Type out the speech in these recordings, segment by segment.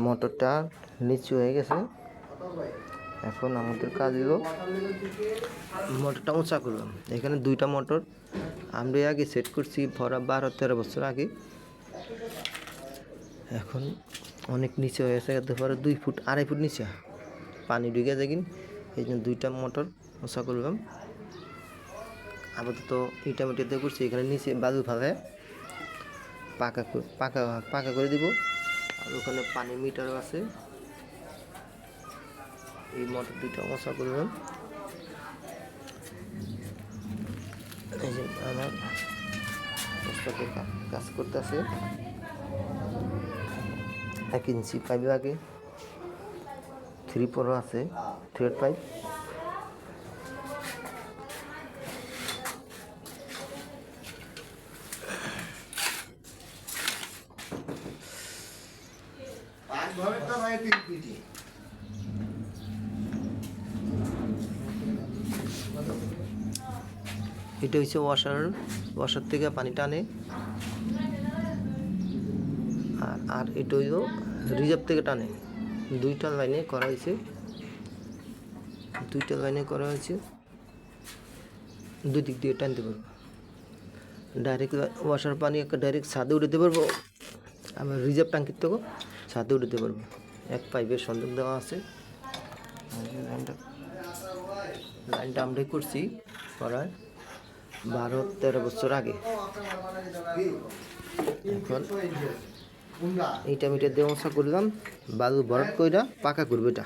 মোটরটা নিচু হয়ে গেছে। এখন আমাদের কাজ হলো মোটরটা উঁচা করলাম। এখানে দুইটা মোটর আমরা আগে সেট করছি ভরা 12-13 বছর আগে। এখন অনেক নিচে হয়ে গেছে, ধরো 2 ফুট 2.5 ফুট নিচে পানি ঢুকে যায়। এই জন্য দুইটা মোটর উঁচা করলাম। আপাতত ইটা মিটাতে করছি, এখানে নিচে বালু ফালে পাকা করে দিব। আর ওখানে পানি মিটারও আছে। এই মোটর দুইটা উঁচা করলাম। এই যে আমার কাজ করতেছে। 1 ইঞ্চি পাইপ আগে 3 আছে থ্রেড পাইপ। এটা হচ্ছে ওয়াশার থেকে পানি টানে। আর এটা হইল রিজার্ভ থেকে টানে। দুইটা লাইনে করা হয়েছে। দুই দিক দিয়ে টানতে পারবো। ডাইরেক্ট ওয়াশার পানি ডাইরেক্ট ছাদে উঠাতে পারবো, আবার রিজার্ভ ট্যাঙ্কির থেকেও ছাদে উঠাতে পারবো। এক পাইপের সংযোগ দেওয়া আছে। লাইনটা আমরাই করছি প্রায় 12-13 বছর আগে। এখন এইটা মিটার দিয়ে উঁচা করলাম, বালু ভরাট কইরা পাকা করবো। এটা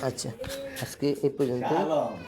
আচ্ছা, আজকে এই পর্যন্ত।